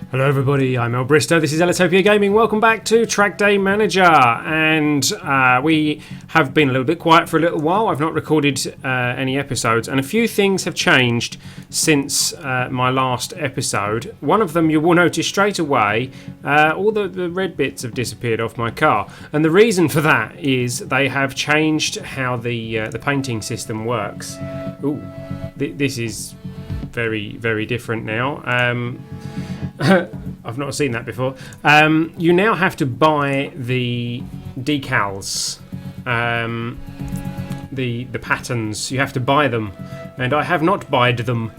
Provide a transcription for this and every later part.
Hello everybody, I'm ellbristow, this is Ellitopia Gaming, welcome back to Trackday Manager, and we have been a little bit quiet for a little while. I've not recorded any episodes, and a few things have changed since my last episode. One of them you will notice straight away, all the red bits have disappeared off my car, and the reason for that is they have changed how the painting system works. Ooh, this is very, very different now. I've not seen that before. You now have to buy the decals, the patterns. You have to buy them, and I have not buyed them.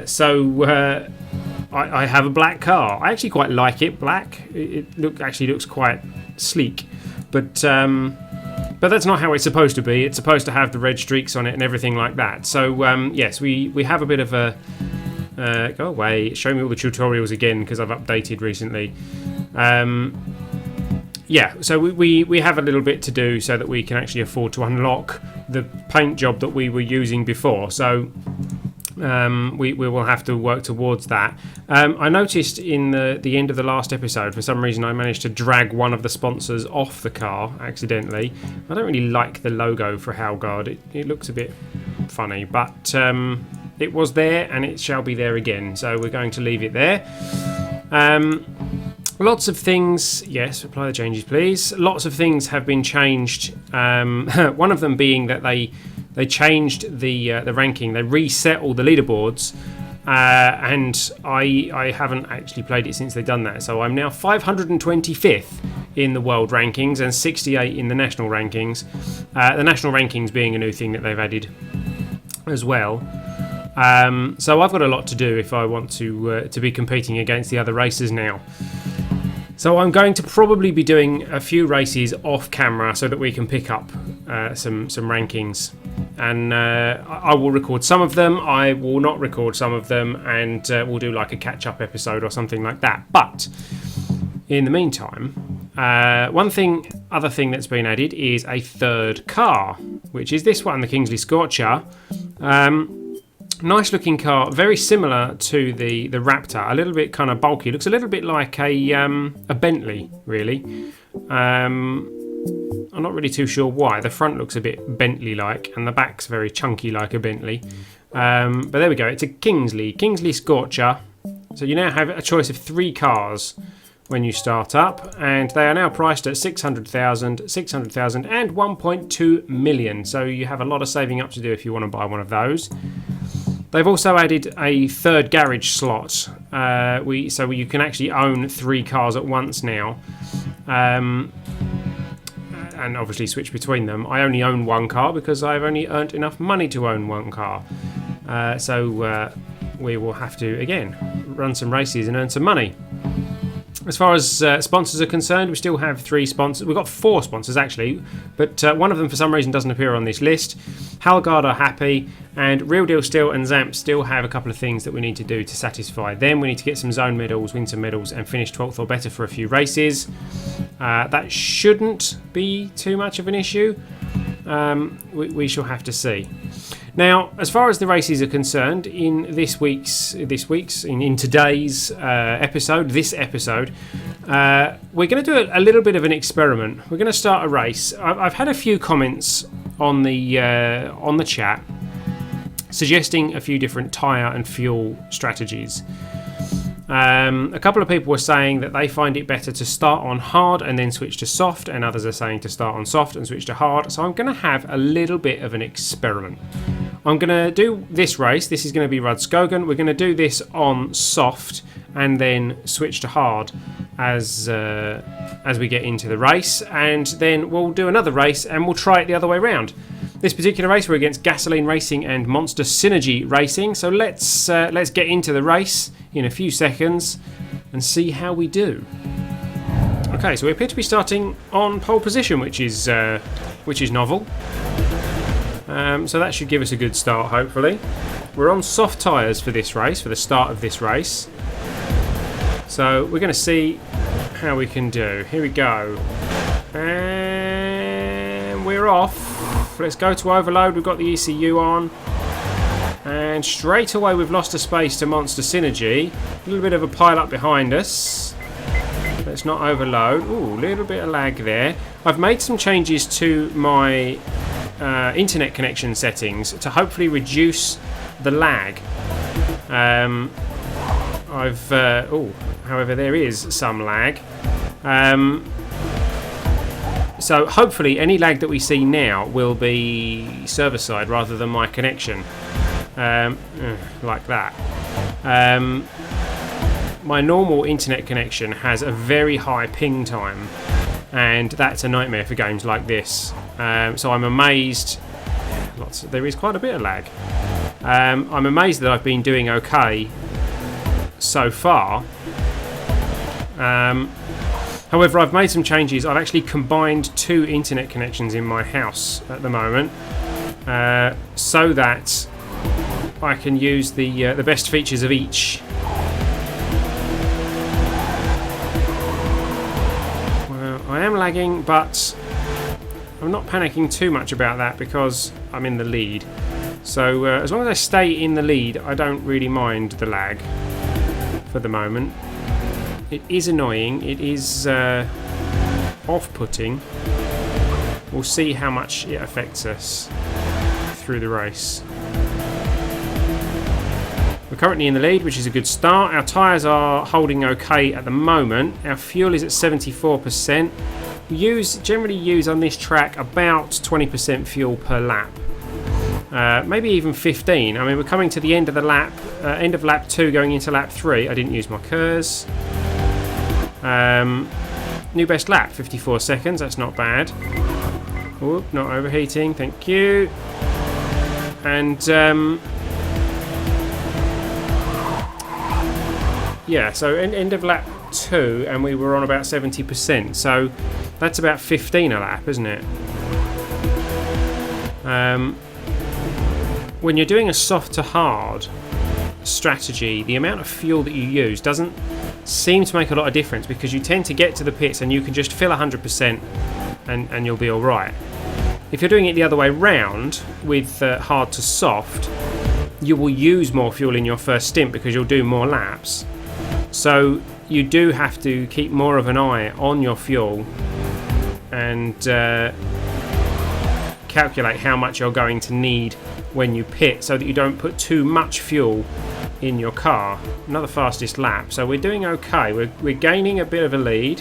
So I have a black car. I actually quite like it black. It actually looks quite sleek, but that's not how it's supposed to be. It's supposed to have the red streaks on it and everything like that. So yes, we have a bit of a. Go away, show me all the tutorials again because I've updated recently. Yeah, so we have a little bit to do so that we can actually afford to unlock the paint job that we were using before. So we will have to work towards that. I noticed in the end of the last episode, for some reason I managed to drag one of the sponsors off the car accidentally. I don't really like the logo for Hallgard. It looks a bit funny, but it was there and it shall be there again, so we're going to leave it there. Lots of things, yes, apply the changes please. Lots of things have been changed. One of them being that they changed the ranking. They reset all the leaderboards, and I haven't actually played it since they've done that. So I'm now 525th in the world rankings and 68 in the national rankings. The national rankings being a new thing that they've added as well. So I've got a lot to do if I want to be competing against the other racers now. So I'm going to probably be doing a few races off camera so that we can pick up some rankings, and I will record some of them. I will not record some of them, and we'll do like a catch-up episode or something like that. But in the meantime, other thing that's been added is a third car, which is this one, the Kingsley Scorcher. Nice looking car, very similar to the Raptor, a little bit kind of bulky. Looks a little bit like a Bentley, really. I'm not really too sure why. The front looks a bit Bentley-like, and the back's very chunky like a Bentley. But there we go. It's a Kingsley Scorcher. So you now have a choice of 3 cars when you start up, and they are now priced at 600,000, 600,000, and 1.2 million. So you have a lot of saving up to do if you want to buy one of those. They've also added a third garage slot, so you can actually own 3 cars at once now, and obviously switch between them. I only own 1 car because I've only earned enough money to own 1 car, so we will have to again run some races and earn some money. As far as sponsors are concerned, we still have 3 sponsors. We've got 4 sponsors actually, but one of them for some reason doesn't appear on this list. Hallgard are happy, and Real Deal Steel and Zamp still have a couple of things that we need to do to satisfy them. We need to get some zone medals, win some medals, and finish 12th or better for a few races. That shouldn't be too much of an issue. We shall have to see. Now, as far as the races are concerned, in today's episode, we're going to do a little bit of an experiment. We're going to start a race. I've had a few comments on the chat suggesting a few different tyre and fuel strategies. A couple of people were saying that they find it better to start on hard and then switch to soft, and others are saying to start on soft and switch to hard. So I'm going to have a little bit of an experiment. I'm going to do this race. This is going to be Rudskogen. We're going to do this on soft and then switch to hard as we get into the race, and then we'll do another race and we'll try it the other way around. This particular race we're against Gasoline Racing and Monster Synergy Racing, so let's get into the race in a few seconds and see how we do. Okay, so we appear to be starting on pole position, which is novel. So that should give us a good start, hopefully. We're on soft tyres for this race, for the start of this race. So we're going to see how we can do. Here we go. And we're off. Let's go to overload. We've got the ECU on. And straight away we've lost a space to Monster Synergy. A little bit of a pile up behind us. Let's not overload. Ooh, a little bit of lag there. I've made some changes to my internet connection settings to hopefully reduce the lag. However, there is some lag. So hopefully any lag that we see now will be server side rather than my connection. Like that. My normal internet connection has a very high ping time, and that's a nightmare for games like this. So I'm amazed. There is quite a bit of lag. I'm amazed that I've been doing okay so far. However, I've made some changes. I've actually combined 2 internet connections in my house at the moment, so that I can use the best features of each. Well, I am lagging, but I'm not panicking too much about that because I'm in the lead. So as long as I stay in the lead, I don't really mind the lag for the moment. It is annoying, it is off-putting. We'll see how much it affects us through the race. We're currently in the lead, which is a good start. Our tyres are holding okay at the moment. Our fuel is at 74%. We generally use on this track about 20% fuel per lap. Maybe even 15. I mean, we're coming to the end of the lap, end of lap 2 going into lap 3. I didn't use my KERS. New best lap, 54 seconds, that's not bad. Oop, not overheating, thank you. And yeah, so end of lap 2 and we were on about 70%, so that's about 15 a lap, isn't it? When you're doing a soft to hard strategy, the amount of fuel that you use doesn't seem to make a lot of difference, because you tend to get to the pits and you can just fill 100% and you'll be alright. If you're doing it the other way round with hard to soft, you will use more fuel in your first stint because you'll do more laps. So you do have to keep more of an eye on your fuel and calculate how much you're going to need when you pit, so that you don't put too much fuel in your car. Another fastest lap, so we're doing okay. We're gaining a bit of a lead.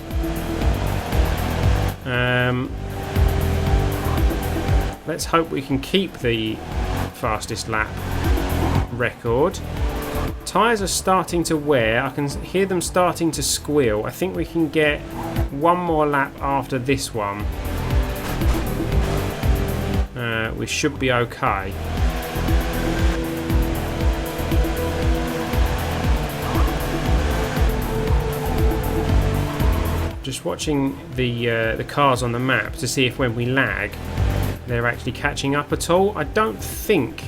Let's hope we can keep the fastest lap record. Tyres are starting to wear. I can hear them starting to squeal. I think we can get one more lap after this one. We should be okay. Just watching the cars on the map to see if when we lag they're actually catching up at all. I don't think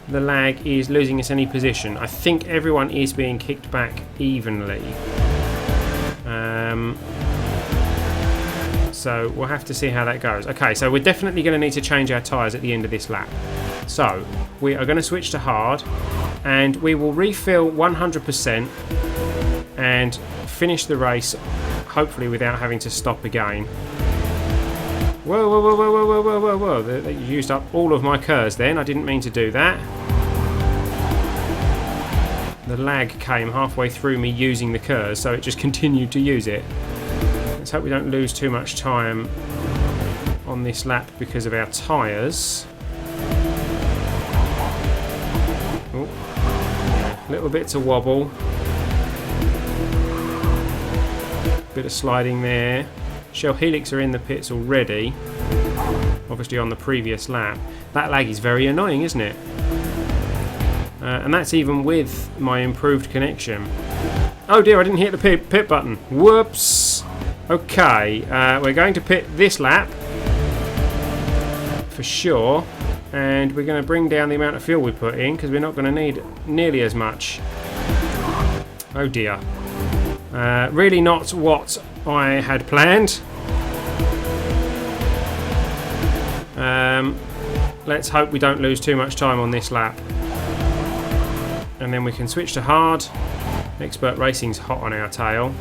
the lag is losing us any position. I think everyone is being kicked back evenly. So we'll have to see how that goes. Okay, so we're definitely going to need to change our tyres at the end of this lap. So we are going to switch to hard and we will refill 100% and finish the race, hopefully without having to stop again. Whoa, whoa, whoa, whoa, whoa, whoa, whoa, whoa. They used up all of my KERS then. I didn't mean to do that. The lag came halfway through me using the KERS, so it just continued to use it. Let's hope we don't lose too much time on this lap because of our tyres. Oh, yeah, little bit to wobble. Bit of sliding there. Shell Helix are in the pits already, obviously on the previous lap. That lag is very annoying, isn't it? And that's even with my improved connection. Oh dear, I didn't hit the pit button. Whoops. Okay, we're going to pit this lap for sure, and we're going to bring down the amount of fuel we put in because we're not going to need nearly as much. Oh dear. Really not what I had planned. Let's hope we don't lose too much time on this lap. And then we can switch to hard. Expert Racing's hot on our tail.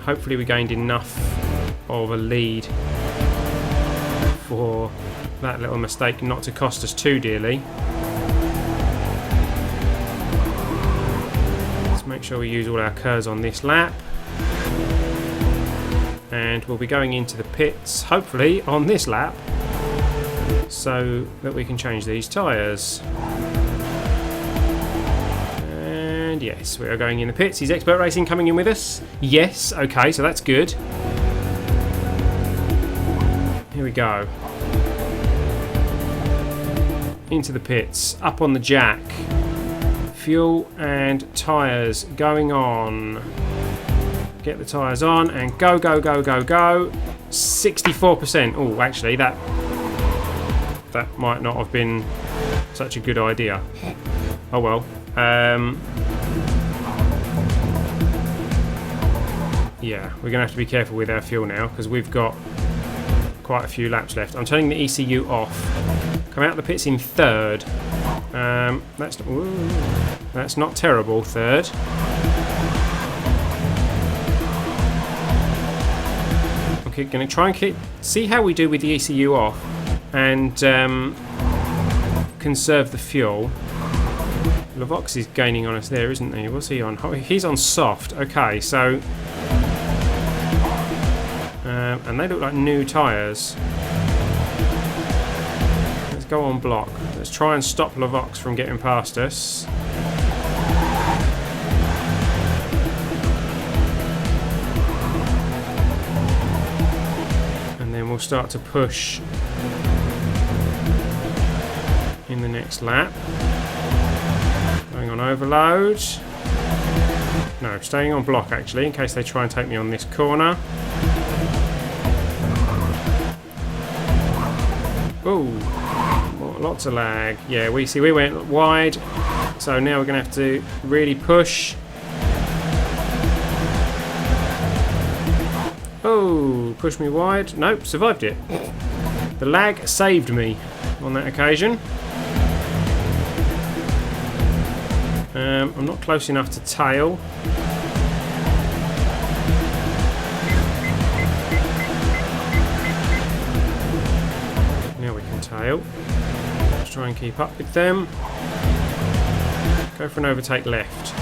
Hopefully we gained enough of a lead for that little mistake not to cost us too dearly. Let's make sure we use all our curves on this lap. And we'll be going into the pits, hopefully, on this lap, so that we can change these tyres. And yes, we are going in the pits. Is Expert Racing coming in with us? Yes, okay, so that's good. Here we go. Into the pits, up on the jack. Fuel and tyres going on. Get the tyres on and go, go, go, go, go. 64%. Oh, actually, that might not have been such a good idea. Oh well. Yeah, we're going to have to be careful with our fuel now because we've got quite a few laps left. I'm turning the ECU off. Come out of the pits in third. That's not terrible, third. Okay, going to try and see how we do with the ECU off and conserve the fuel. Lavox is gaining on us there, isn't he? What's he on? Oh, he's on soft. Okay, so... and they look like new tyres. Let's go on block. Let's try and stop Lavox from getting past us. And then we'll start to push in the next lap. Going on overload. No, staying on block actually, in case they try and take me on this corner. Oh, lots of lag. Yeah, we went wide, so now we're going to have to really push. Oh, push me wide. Nope, survived it. The lag saved me on that occasion. I'm not close enough to tail. Now we can tail. Let's try and keep up with them. Go for an overtake left.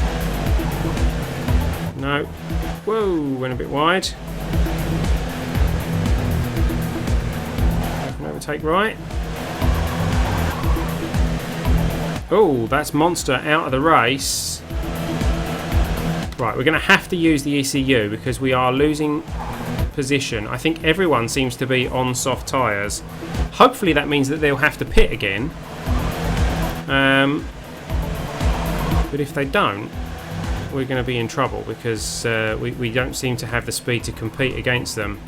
No. Whoa, went a bit wide. Go for an overtake right. Oh, that's Monster out of the race. Right, we're going to have to use the ECU because we are losing position. I think everyone seems to be on soft tyres. Hopefully that means that they'll have to pit again. But if they don't, we're going to be in trouble because we don't seem to have the speed to compete against them.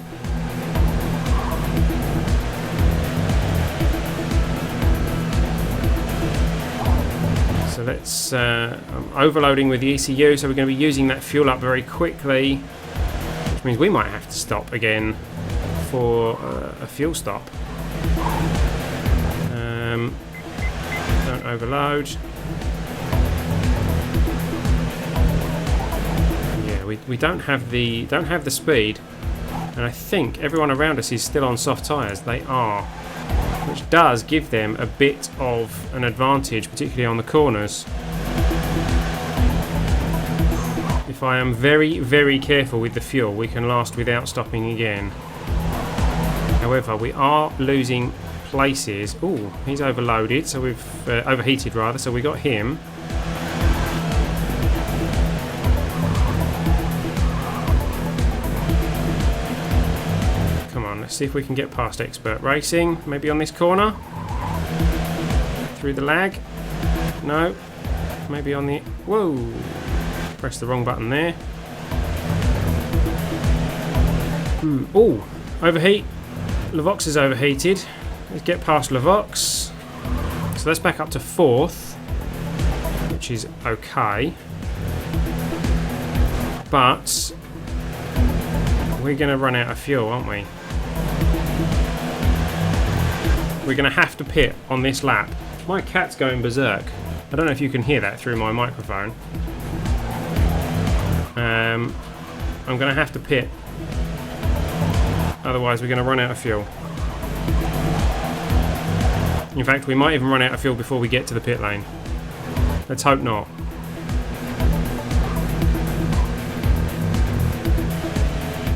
So let's... I'm overloading with the ECU, so we're going to be using that fuel up very quickly, which means we might have to stop again for a fuel stop. Don't overload. Yeah, we don't have the speed, and I think everyone around us is still on soft tyres. They are, which does give them a bit of an advantage, particularly on the corners. If I am very, very careful with the fuel, we can last without stopping again. However, we are losing places. Oh, he's overloaded, so we've overheated rather, so we got him. Come on, let's see if we can get past Expert Racing. Maybe on this corner. Through the lag. No. Maybe on the... Whoa. Press the wrong button there. Oh, overheat. Lavox is overheated. Let's get past Lavox. So let's back up to 4th, which is okay. But we're going to run out of fuel, aren't we? we're going to have to pit on this lap. My cat's going berserk. I don't know if you can hear that through my microphone. I'm going to have to pit. Otherwise we're going to run out of fuel. In fact, we might even run out of fuel before we get to the pit lane. Let's hope not.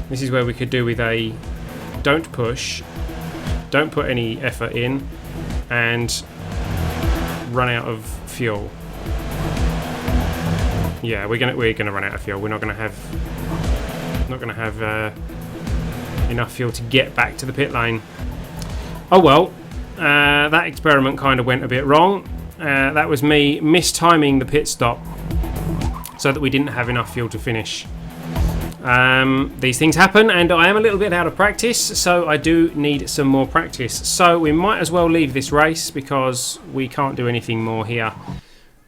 This is where we could do with a don't push, don't put any effort in, and run out of fuel. Yeah, we're gonna run out of fuel. We're not gonna have enough fuel to get back to the pit lane. Oh well, that experiment kind of went a bit wrong. That was me mistiming the pit stop so that we didn't have enough fuel to finish. These things happen, and I am a little bit out of practice, so I do need some more practice. So we might as well leave this race because we can't do anything more here.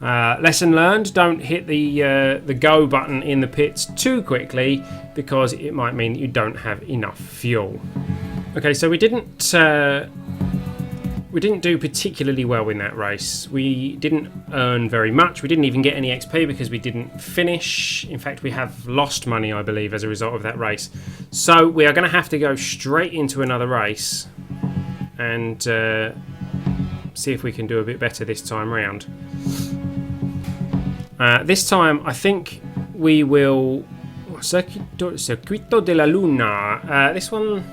Lesson learned, don't hit the go button in the pits too quickly because it might mean that you don't have enough fuel. Okay, so we didn't do particularly well in that race. We didn't earn very much. We didn't even get any XP because we didn't finish. In fact, we have lost money, I believe, as a result of that race. So we are going to have to go straight into another race and see if we can do a bit better this time round. This time, I think we will... Circuito de la Luna. This one...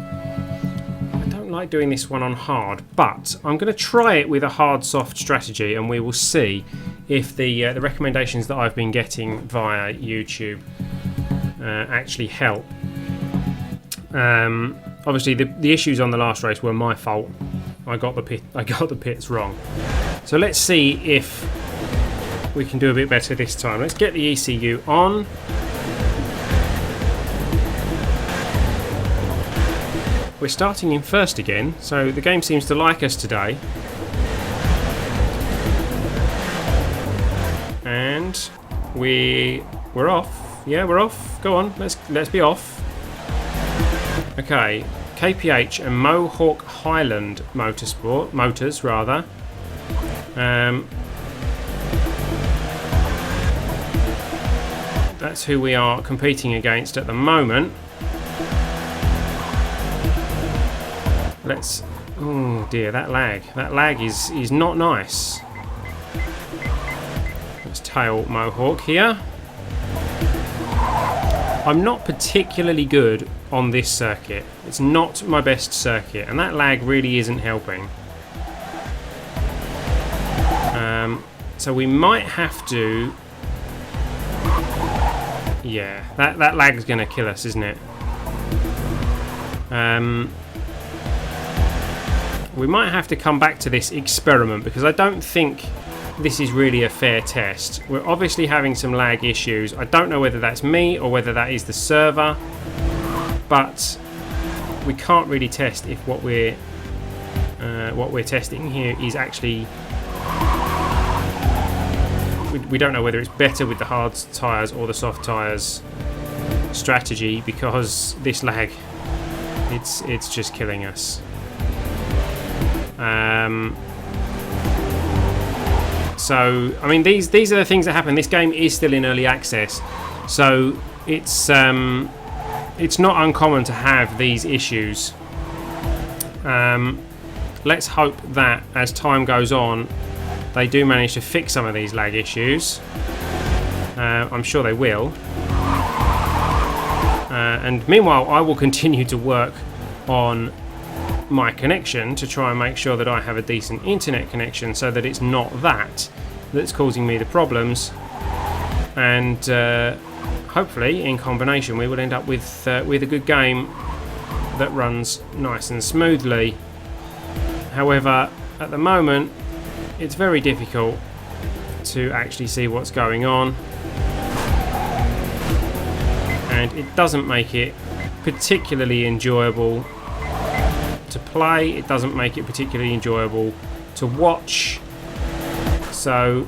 like doing this one on hard, but I'm going to try it with a hard soft strategy, and we will see if the recommendations that I've been getting via YouTube actually help. Obviously the issues on the last race were my fault. I got the pits wrong. So let's see if we can do a bit better this time. Let's get the ECU on. We're starting in first again, so the game seems to like us today. And we're off. Yeah, we're off. Go on, let's be off. Okay, KPH and Mohawk Highland Motors rather. That's who we are competing against at the moment. Let's... oh dear, that lag is not nice. Let's tail Mohawk here. I'm not particularly good on this circuit. It's not my best circuit, and that lag really isn't helping. So we might have to... yeah, that lag's going to kill us, isn't it? We might have to come back to this experiment because I don't think this is really a fair test. We're obviously having some lag issues. I don't know whether that's me or whether that is the server, but we can't really test if what we're testing here is actually... we don't know whether it's better with the hard tyres or the soft tyres strategy because this lag, it's just killing us. So I mean these are the things that happen. This game is still in early access, so it's not uncommon to have these issues. Let's hope that as time goes on they do manage to fix some of these lag issues. I'm sure they will. And meanwhile I will continue to work on my connection to try and make sure that I have a decent internet connection so that it's not that's causing me the problems, and hopefully in combination we will end up with a good game that runs nice and smoothly. However, at the moment it's very difficult to actually see what's going on, and it doesn't make it particularly enjoyable to play. It doesn't make it particularly enjoyable to watch, so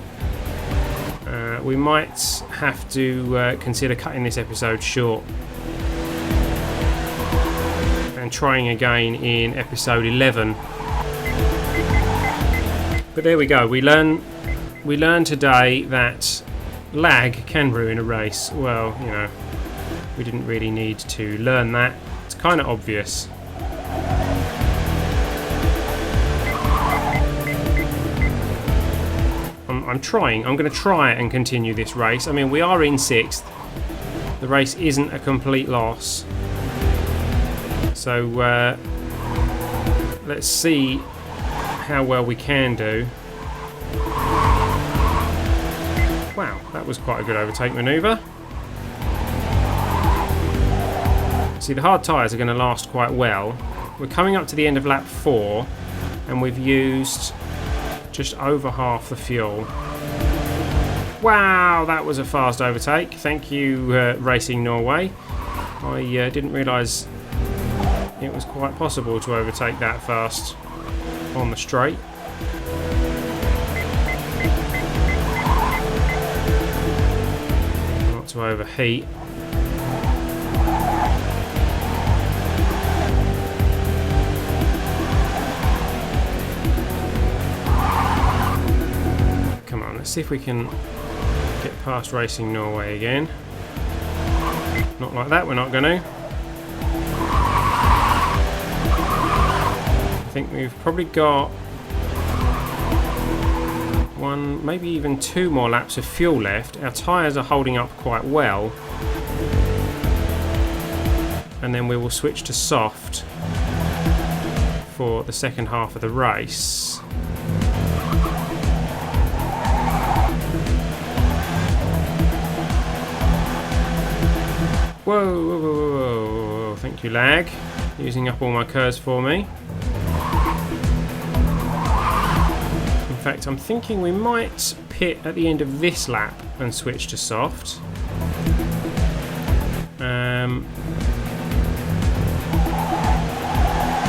we might have to consider cutting this episode short and trying again in episode 11. But there we go. We learn today that lag can ruin a race. Well, you know, we didn't really need to learn that. It's kind of obvious. I'm trying. I'm going to try and continue this race. I mean, we are in 6th. The race isn't a complete loss. So let's see how well we can do. Wow, that was quite a good overtake manoeuvre. See, the hard tyres are going to last quite well. We're coming up to the end of lap 4 and we've used just over half the fuel. Wow, that was a fast overtake. Thank you, Racing Norway. I didn't realise it was quite possible to overtake that fast on the straight. Not to overheat. Come on, let's see if we can get past Racing Norway again. Not like that, we're not going to. I think we've probably got 1, maybe even 2 more laps of fuel left. Our tyres are holding up quite well. And then we will switch to soft for the second half of the race. Whoa, whoa, whoa, whoa, whoa. Thank you, lag. Using up all my curves for me. In fact, I'm thinking we might pit at the end of this lap and switch to soft. What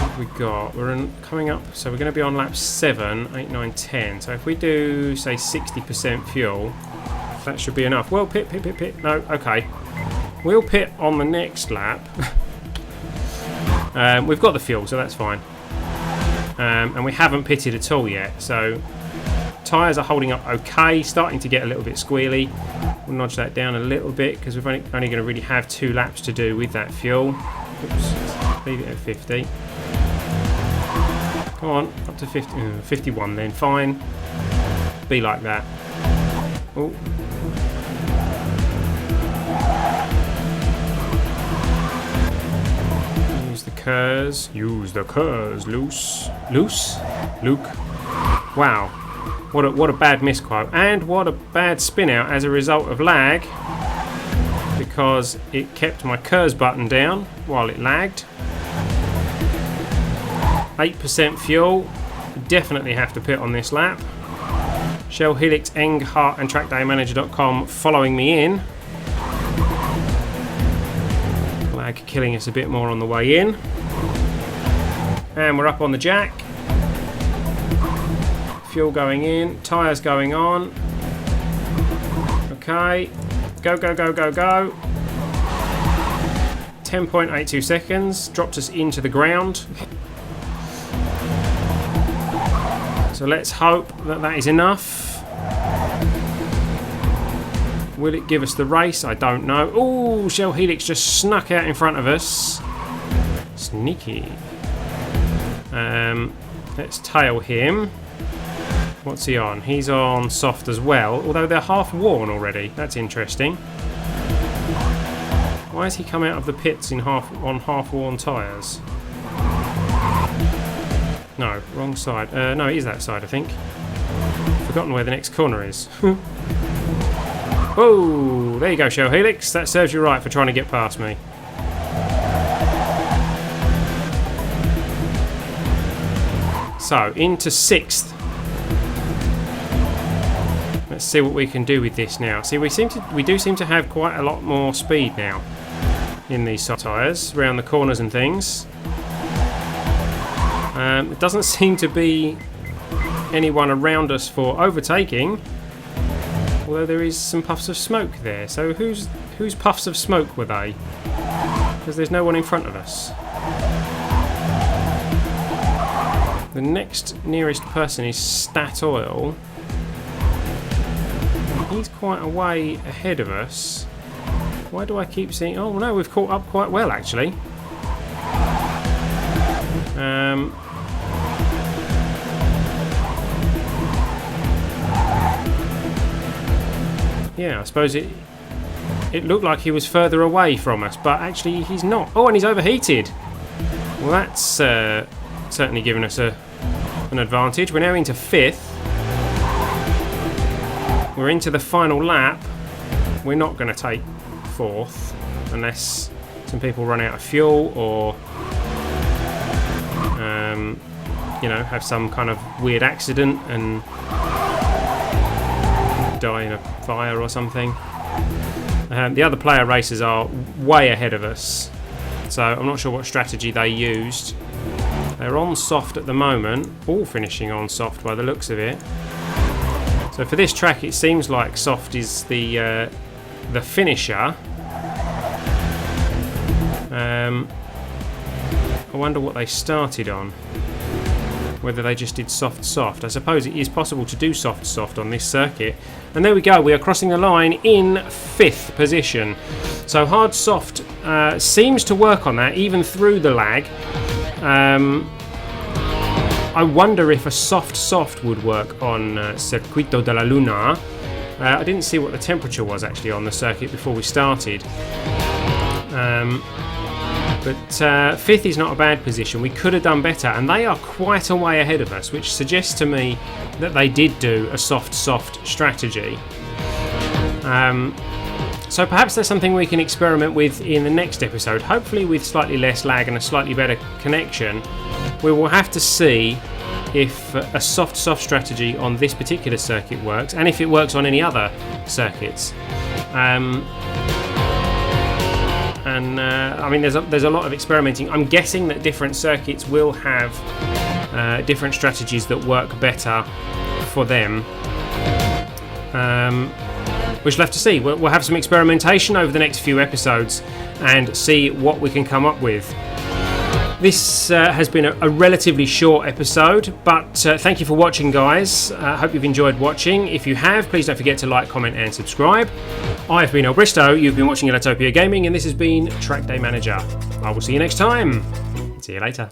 have we got? Coming up, so we're going to be on lap 7, 8, 9, 10. So if we do, say, 60% fuel, that should be enough. Well, pit. No, okay. We'll pit on the next lap. We've got the fuel, so that's fine. And we haven't pitted at all yet, so tyres are holding up okay, starting to get a little bit squealy. We'll nudge that down a little bit because we're only going to really have 2 laps to do with that fuel. Oops, leave it at 50. Come on, up to 50, 51 then, fine. Be like that. Oh. Use the curves, Luke. Wow, what a bad misquote, and what a bad spin out as a result of lag, because it kept my curves button down while it lagged. 8% fuel, definitely have to pit on this lap. Shell, Helix, Eng, Hart and TrackdayManager.com following me in. Lag killing us a bit more on the way in. And we're up on the jack. Fuel going in, tyres going on. Okay, go. 10.82 seconds, dropped us into the ground. So let's hope that that is enough. Will it give us the race? I don't know. Oh, Shell Helix just snuck out in front of us. Sneaky. Let's tail him. What's he on? He's on soft as well, although they're half worn already. That's interesting. Why has he come out of the pits on half worn tyres? No, wrong side. No, it is that side, I think. Forgotten where the next corner is. Oh, there you go, Shell Helix. That serves you right for trying to get past me. So, into 6th. Let's see what we can do with this now. See, we do seem to have quite a lot more speed now in these soft tyres, around the corners and things. It doesn't seem to be anyone around us for overtaking, although there is some puffs of smoke there. So whose puffs of smoke were they? Because there's no one in front of us. The next nearest person is Stat Oil. He's quite a way ahead of us. Why do I keep seeing... Oh no, we've caught up quite well actually. Yeah, I suppose it looked like he was further away from us, but actually he's not. Oh, and he's overheated. Well, that's certainly given us an advantage. We're now into 5th. We're into the final lap. We're not going to take 4th unless some people run out of fuel or you know, have some kind of weird accident and die in a fire or something. The other player racers are way ahead of us, so I'm not sure what strategy they used. They're on soft at the moment, all finishing on soft by the looks of it. So for this track it seems like soft is the finisher. I wonder what they started on. Whether they just did soft. I suppose it is possible to do soft on this circuit. And there we go, we are crossing the line in 5th position. So hard soft seems to work on that, even through the lag. I wonder if a soft would work on Circuito de la Luna. I didn't see what the temperature was actually on the circuit before we started. But 5th is not a bad position. We could have done better, and they are quite a way ahead of us, which suggests to me that they did do a soft strategy. So perhaps there's something we can experiment with in the next episode, hopefully with slightly less lag and a slightly better connection. We will have to see if a soft strategy on this particular circuit works, and if it works on any other circuits. I mean, there's a lot of experimenting. I'm guessing that different circuits will have different strategies that work better for them. We shall have to see. We'll have some experimentation over the next few episodes and see what we can come up with. This has been a relatively short episode, but thank you for watching, guys. I hope you've enjoyed watching. If you have, please don't forget to like, comment and subscribe. I've been Ellbristow, you've been watching Ellitopia Gaming, and this has been Trackday Manager. I will see you next time. See you later.